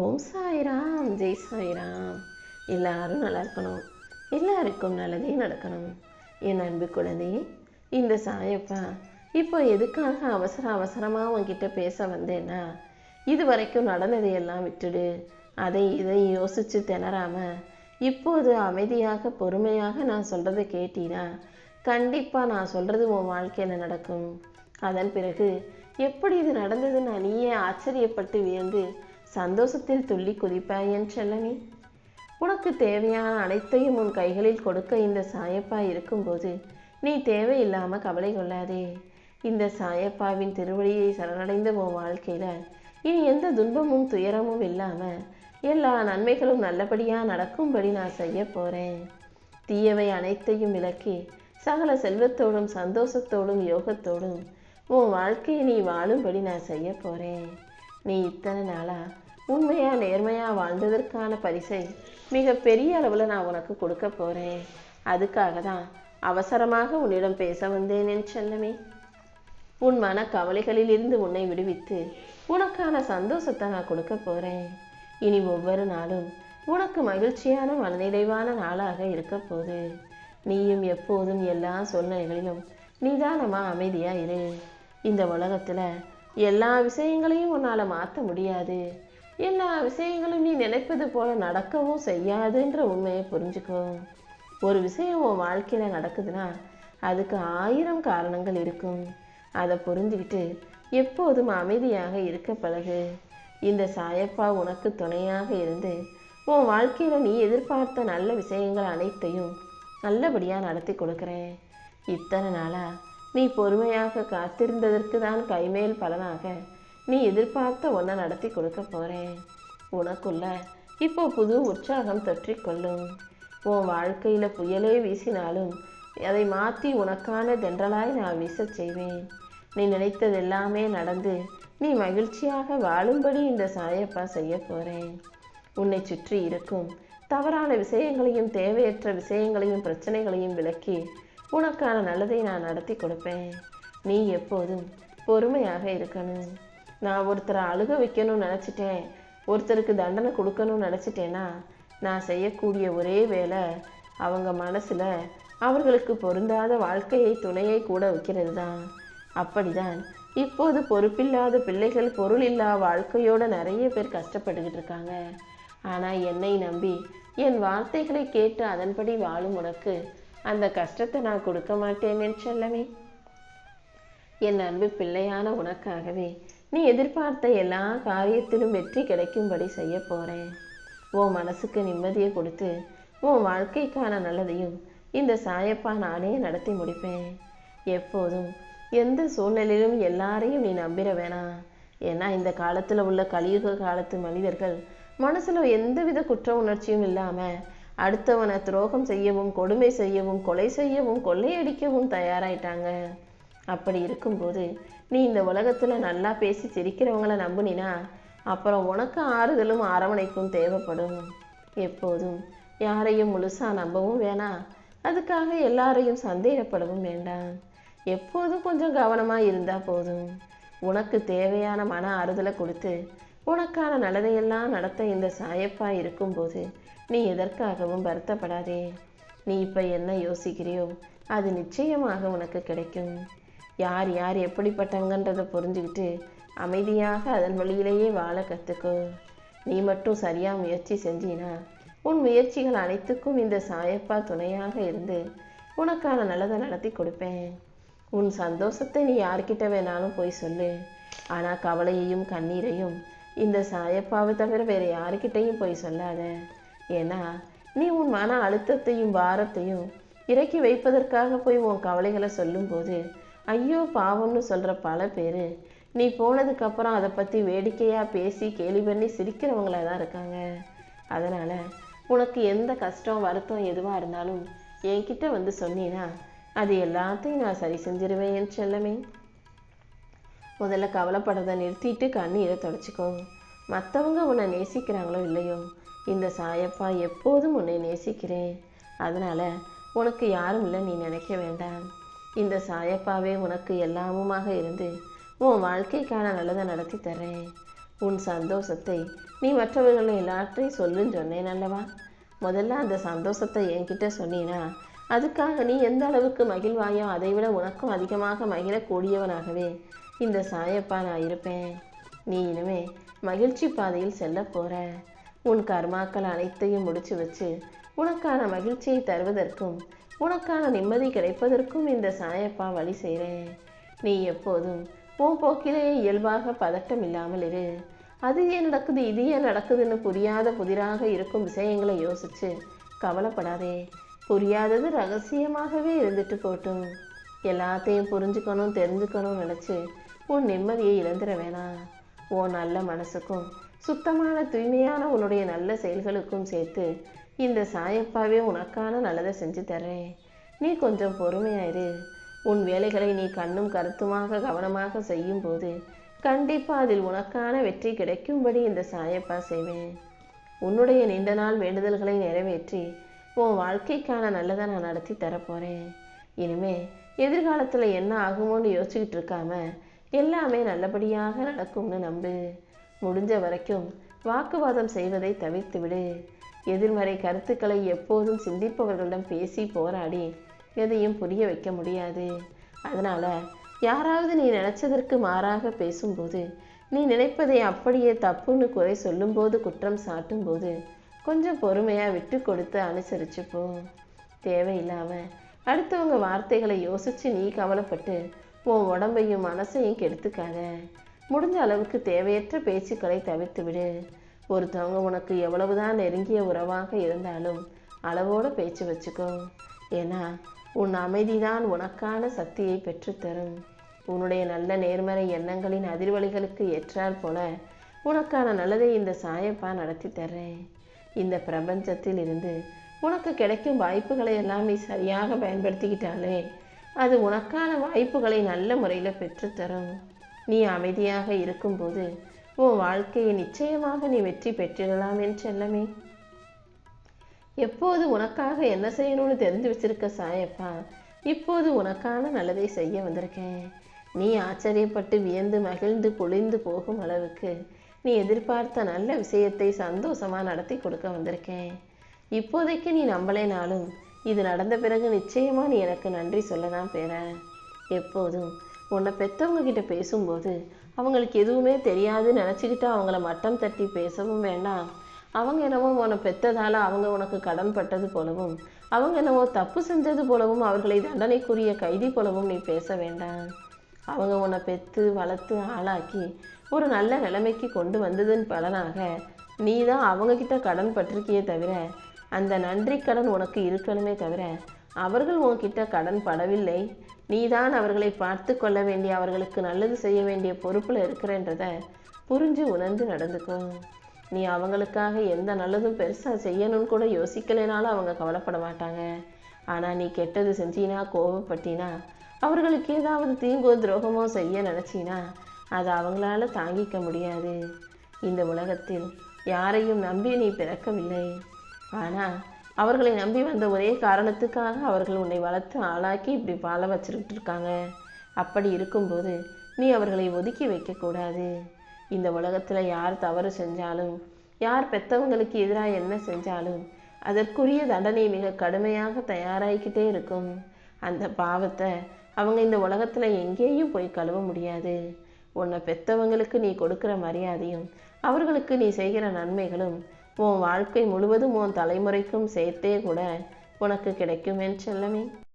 ஓம் சாய்ராம், ஜெய் சாய்ராம். எல்லாரும் நல்லா இருக்கணும், எல்லாருக்கும் நல்லதே நடக்கணும். என் அன்பு குழந்தையே, இந்த சாயப்பா இப்போ எதுக்காக அவசரமாக உன்கிட்ட பேச வந்தேன்னா, இது வரைக்கும் நடந்ததையெல்லாம் விட்டுடு. அதை இதை யோசித்து திணறாம இப்போது அமைதியாக பொறுமையாக நான் சொல்கிறத கேட்டீனா கண்டிப்பாக நான் சொல்கிறது உன் வாழ்க்கையில் நடக்கும். அதன் பிறகு எப்படி இது நடந்ததுன்னு நீயே ஆச்சரியப்பட்டு வியந்து சந்தோஷத்தில் துள்ளி குதிப்பாய் என் செல்லமே. உனக்கு தேவையான அனைத்தையும் உன் கைகளில் கொடுக்க இந்த சாயப்பா இருக்கும்போது நீ தேவையில்லாமல் கவலை கொள்ளாதே. இந்த சாயப்பாவின் திருவடியை சரணடைந்த உன் வாழ்க்கையில் இனி எந்த துன்பமும் துயரமும் இல்லாமல் எல்லா நன்மைகளும் நல்லபடியாக நடக்கும்படி நான் செய்ய போகிறேன். தீயவை அனைத்தையும் விலக்கி சகல செல்வத்தோடும் சந்தோஷத்தோடும் யோகத்தோடும் உன் வாழ்க்கையை நீ வாழும்படி நான் செய்ய போகிறேன். நீ இத்தனை நாளாக உண்மையாக நேர்மையாக வாழ்ந்ததற்கான பரிசை மிக பெரிய அளவில் நான் உனக்கு கொடுக்க போகிறேன். அதுக்காக தான் அவசரமாக உன்னிடம் பேச வந்தேன் என் செல்லமே. உன் மன கவலைகளிலிருந்து உன்னை விடுவித்து உனக்கான சந்தோஷத்தை நான் கொடுக்க போகிறேன். இனி ஒவ்வொரு நாளும் உனக்கு மகிழ்ச்சியான மனநிறைவான நாளாக இருக்க போகுது. நீயும் எப்போதும் எல்லா சூழ்நிலைகளிலும் நிதானமாக அமைதியாக இரு. இந்த உலகத்தில் எல்லா விஷயங்களையும் உன்னால் மாற்ற முடியாது. எல்லா விஷயங்களும் நீ நினைப்பது போல நடக்கவும் செய்யாதுன்ற உண்மையை புரிஞ்சுக்கோ. ஒரு விஷயம் உன் வாழ்க்கையில் நடக்குதுன்னா அதுக்கு 1000 காரணங்கள் இருக்கும். அதை புரிஞ்சுக்கிட்டு எப்போதும் அமைதியாக இருக்க பழகு. இந்த சாயப்பா உனக்கு துணையாக இருந்து உன் வாழ்க்கையில் நீ எதிர்பார்த்த நல்ல விஷயங்கள் அனைத்தையும் நல்லபடியாக நடத்தி கொடுக்குறேன். இத்தனை நாளாக நீ பொறுமையாக காத்திருந்ததற்கு தான் கைமேல் பலனாக நீ எதிர்பார்த்த ஒன்றை நடத்தி கொடுக்க போகிறேன். உனக்குள்ள இப்போ புது உற்சாகம் தொற்றிக்கொள்ளும். உன் வாழ்க்கையில் புயலே வீசினாலும் அதை மாற்றி உனக்கான தென்றலாய் நான் வீச செய்வேன். நீ நினைத்தது எல்லாமே நடந்து நீ மகிழ்ச்சியாக வாழும்படி இந்த சாயப்பா செய்ய போகிறேன். உன்னை சுற்றி இருக்கும் தவறான விஷயங்களையும் தேவையற்ற விஷயங்களையும் பிரச்சனைகளையும் விலக்கி உனக்கான நல்லதை நான் நடத்தி கொடுப்பேன். நீ எப்போதும் பொறுமையாக இருக்கணும். நான் ஒருத்தரை அழுக வைக்கணும்னு நினச்சிட்டேன், ஒருத்தருக்கு தண்டனை கொடுக்கணும்னு நினச்சிட்டேன்னா நான் செய்யக்கூடிய ஒரே வேலை அவங்க மனசில் அவர்களுக்கு பொருந்தாத வாழ்க்கையை துணையை கூட வைக்கிறது தான். அப்படிதான் இப்போது பொறுப்பில்லாத பிள்ளைகள் பொருள் இல்லா வாழ்க்கையோடு நிறைய பேர் கஷ்டப்பட்டுக்கிட்டு இருக்காங்க. ஆனால் என்னை நம்பி என் வார்த்தைகளை கேட்டு அதன்படி வாழும் உனக்கு அந்த கஷ்டத்தை நான் கொடுக்க மாட்டேன் என் செல்லமே. என் அன்பு பிள்ளையான உனக்காகவே நீ எதிர்பார்த்த எல்லா காரியத்திலும் வெற்றி கிடைக்கும்படி செய்ய போகிறேன். உன் மனசுக்கு நிம்மதியை கொடுத்து உன் வாழ்க்கைக்கான நல்லதையும் இந்த சாயப்பா நானே நடத்தி முடிப்பேன். எப்போதும் எந்த சூழ்நிலையிலும் எல்லாரையும் நீ நம்பிட வேணாம். ஏன்னா இந்த காலத்தில் உள்ள கலியுக காலத்து மனிதர்கள் மனசில் எந்தவித குற்ற உணர்ச்சியும் இல்லாமல் அடுத்தவனை துரோகம் செய்யவும் கொடுமை செய்யவும் கொலை செய்யவும் கொள்ளையடிக்கவும் தயாராயிட்டாங்க. அப்படி இருக்கும்போது நீ இந்த உலகத்தில் நல்லா பேசி சிரிக்கிறவங்கள நம்புனினா அப்புறம் உனக்கு ஆறுதலும் அரவணைப்பும் தேவைப்படும். எப்போதும் யாரையும் முழுசாக நம்பவும் வேணாம், அதுக்காக எல்லாரையும் சந்தேகப்படவும் வேண்டாம். எப்போதும் கொஞ்சம் கவனமாக இருந்தால் போதும். உனக்கு தேவையான மன ஆறுதலை கொடுத்து உனக்கான நல்லதையெல்லாம் நடத்த இந்த சாயப்பா இருக்கும்போது நீ எதற்காகவும் வருத்தப்படாதே. நீ இப்போ என்ன யோசிக்கிறியோ அது நிச்சயமாக உனக்கு கிடைக்கும். யார் யார் எப்படிப்பட்டவங்கன்றதை புரிஞ்சுக்கிட்டு அமைதியாக அதன் வழியிலேயே வாழ கற்றுக்கோ. நீ மட்டும் சரியாக முயற்சி செஞ்சினா உன் முயற்சிகள் அனைத்துக்கும் இந்த சாயப்பா துணையாக இருந்து உனக்கான நல்லதை நடத்தி கொடுப்பேன். உன் சந்தோஷத்தை நீ யார்கிட்ட வேணாலும் போய் சொல்லு. ஆனால் கவலையையும் கண்ணீரையும் இந்த சாயப்பாவை தவிர வேறு யாருக்கிட்டையும் போய் சொல்லாத. ஏன்னா நீ உன் மன அழுத்தத்தையும் பாரத்தையும் இறக்கி வைப்பதற்காக போய் உன் கவலைகளை சொல்லும்போது ஐயோ பாவம்னு சொல்கிற பல பேர் நீ போனதுக்கப்புறம் அதை பற்றி வேடிக்கையாக பேசி கேலி பண்ணி சிரிக்கிறவங்களாக தான் இருக்காங்க. அதனால் உனக்கு எந்த கஷ்டம் வருத்தம் எதுவாக இருந்தாலும் என்கிட்ட வந்து சொன்னீன்னா அது எல்லாத்தையும் நான் சரி செஞ்சிருவேன் என் செல்லமே. முதல்ல கவலைப்படுறதை நிறுத்திட்டு கண்ணீரை தொடச்சிக்கோ. மற்றவங்க உன்னை நேசிக்கிறாங்களோ இல்லையோ, இந்த சாயப்பா எப்போதும் உன்னை நேசிக்கிறேன். அதனால் உனக்கு யாரும் இல்லை நீ நினைக்க வேண்டாம். இந்த சாயப்பாவே உனக்கு எல்லாமுமாக இருந்து உன் வாழ்க்கைக்கான நல்லதை நடத்தி தர்றேன். உன் சந்தோஷத்தை நீ மற்றவர்கள் எல்லாற்றையும் சொல்லுன்னு சொன்னேன் அல்லவா? முதல்ல அந்த சந்தோஷத்தை என்கிட்ட சொன்னீனா அதுக்காக நீ எந்த அளவுக்கு மகிழ்வாயோ அதை விட உனக்கும் அதிகமாக மகிழக்கூடியவனாகவே இந்த சாயப்பா நான் இருப்பேன். நீ இனிமே மகிழ்ச்சி பாதையில் செல்ல போற. உன் கர்மாக்கள் அனைத்தையும் முடிச்சு வச்சு உனக்கான மகிழ்ச்சியை தருவதற்கும் உனக்கான நிம்மதி கிடைப்பதற்கும் இந்த சாயப்பா வழி செய்கிறேன். நீ எப்போதும் உன் போக்கிலேயே இயல்பாக பதட்டம் இல்லாமல் இரு. அது ஏன் நடக்குது, இது ஏன் நடக்குதுன்னு புரியாத புதிராக இருக்கும் விஷயங்களை யோசிச்சு கவலைப்படாதே. புரியாதது ரகசியமாகவே இருந்துட்டு போட்டும். எல்லாத்தையும் புரிஞ்சுக்கணும் தெரிஞ்சுக்கணும்னு நினச்சி உன் நிம்மதியை இழந்துட வேணாம். உன் நல்ல மனசுக்கும் சுத்தமான தூய்மையான உன்னுடைய நல்ல செயல்களுக்கும் சேர்த்து இந்த சாயப்பாவே உனக்கான நல்லதை செஞ்சு தர்றேன். நீ கொஞ்சம் பொறுமையாயிரு. உன் வேலைகளை நீ கண்ணும் கருத்துமாக கவனமாக செய்யும் போது கண்டிப்பாக அதில் உனக்கான வெற்றி கிடைக்கும்படி இந்த சாயப்பா செய்வேன். உன்னுடைய நீண்ட நாள் வேண்டுதல்களை நிறைவேற்றி உன் வாழ்க்கைக்கான நல்லதை நான் நடத்தி தரப்போகிறேன். இனிமே எதிர்காலத்தில் என்ன ஆகுமோன்னு யோசிச்சுக்கிட்டு இருக்காம எல்லாமே நல்லபடியாக நடக்கும்னு நம்பு. முடிஞ்ச வரைக்கும் வாக்குவாதம் செய்வதை தவிர்த்து விடு. எதிர்மறை கருத்துக்களை எப்போதும் சிந்திப்பவர்களிடம் பேசி போராடி எதையும் புரிய வைக்க முடியாது. அதனால் யாராவது நீ நினச்சதற்கு மாறாக பேசும்போது, நீ நினைப்பதை அப்படியே தப்புன்னு குறை சொல்லும்போது, குற்றம் சாட்டும்போது கொஞ்சம் பொறுமையாக விட்டு கொடுத்து அனுசரிச்சுப்போ. தேவையில்லாமல் அடுத்தவங்க வார்த்தைகளை யோசித்து நீ கவலைப்பட்டு உன் உடம்பையும் மனசையும் கெடுத்துக்காத. முடிஞ்ச அளவுக்கு தேவையற்ற பேச்சுக்களை தவிர்த்து விடு. ஒருத்தவங்க உனக்கு எவ்வளவுதான் நெருங்கிய உறவாக இருந்தாலும் அளவோடு பேச்சு வச்சுக்கோ. ஏன்னா உன் அமைதிதான் உனக்கான சக்தியை பெற்றுத்தரும். உன்னுடைய நல்ல நேர்மறை எண்ணங்களின் அதிர்வலிகளுக்கு ஏற்றால் போல உனக்கான நல்லதை இந்த சாயப்பா நடத்தி தர்றேன். இந்த பிரபஞ்சத்தில் இருந்து உனக்கு கிடைக்கும் வாய்ப்புகளை எல்லாம் நீ சரியாக பயன்படுத்திக்கிட்டாலே அது உனக்கான வாய்ப்புகளை நல்ல முறையில் பெற்றுத்தரும். நீ அமைதியாக இருக்கும்போது உன் வாழ்க்கையை நிச்சயமாக நீ வெற்றி பெற்றிடலாம் என் செல்லமே. எப்போது உனக்காக என்ன செய்யணும்னு தெரிஞ்சு வச்சிருக்க சாயப்பா இப்போது உனக்கான நல்லதை செய்ய வந்திருக்கேன். நீ ஆச்சரியப்பட்டு வியந்து மகிழ்ந்து பொழிந்து போகும் அளவுக்கு நீ எதிர்பார்த்த நல்ல விஷயத்தை சந்தோஷமாக நடத்தி கொடுக்க வந்திருக்கேன். இப்போதைக்கு நீ நம்பலைனாலும் இது நடந்த பிறகு நிச்சயமாக நீ எனக்கு நன்றி சொல்லதான் பேர. எப்போதும் உன்னை பெற்றவங்க கிட்ட பேசும்போது அவங்களுக்கு எதுவுமே தெரியாதுன்னு நினச்சிக்கிட்டு அவங்கள மட்டம் தட்டி பேசவும் வேண்டாம். அவங்க என்னவோ உன்னை பெற்றதால் அவங்க உனக்கு கடன் பட்டது போலவும், அவங்க என்னவோ தப்பு செஞ்சது போலவும், அவர்களை தண்டனைக்குரிய கைதி போலவும் நீ பேச வேண்டாம். அவங்க உன்னை பெற்று வளர்த்து ஆளாக்கி ஒரு நல்ல நிலைமைக்கு கொண்டு வந்ததன் பலனாக நீ தான் அவங்கக்கிட்ட கடன் பட்டிருக்கியே தவிர அந்த நன்றி கடன் உனக்கு இருக்கணுமே தவிர அவர்கள் உன்கிட்ட கடன் படவில்லை. நீ தான் அவர்களை பார்த்து கொள்ள வேண்டிய, அவர்களுக்கு நல்லது செய்ய வேண்டிய பொறுப்பில் இருக்கிறன்றத புரிஞ்சு உணர்ந்து நடந்துக்கோ. நீ அவங்களுக்காக எந்த நல்லதும் பெருசாக செய்யணும்னு கூட யோசிக்கலைனாலும் அவங்க கவலைப்பட மாட்டாங்க. ஆனால் நீ கெட்டது செஞ்சினா, கோபப்பட்டினா, அவர்களுக்கு ஏதாவது தீங்கோ துரோகமோ செய்ய நினச்சினா அதை அவங்களால தாங்கிக்க முடியாது. இந்த உலகத்தில் யாரையும் நம்பி நீ பிறக்கவில்லை. ஆனால் அவர்களை நம்பி வந்த ஒரே காரணத்துக்காக அவர்கள் உன்னை வளர்த்து ஆளாக்கி இப்படி வாழ வச்சுக்கிட்டு இருக்காங்க. அப்படி இருக்கும்போது நீ அவர்களை ஒதுக்கி வைக்கக்கூடாது. இந்த உலகத்தில் யார் தவறு செஞ்சாலும், யார் பெற்றவங்களுக்கு எதிராக என்ன செஞ்சாலும் அதற்குரிய தண்டனை மிக கடுமையாக தயாராகிக்கிட்டே இருக்கும். அந்த பாவத்தை அவங்க இந்த உலகத்தில் எங்கேயும் போய் கழுவ முடியாது. உன்னை பெற்றவங்களுக்கு நீ கொடுக்குற மரியாதையும் அவர்களுக்கு நீ செய்கிற நன்மைகளும் உன் வாழ்க்கை முழுவதும் உன் தலைமுறைக்கும் சேர்த்தே கூட உனக்கு கிடைக்கும் என் செல்லமே.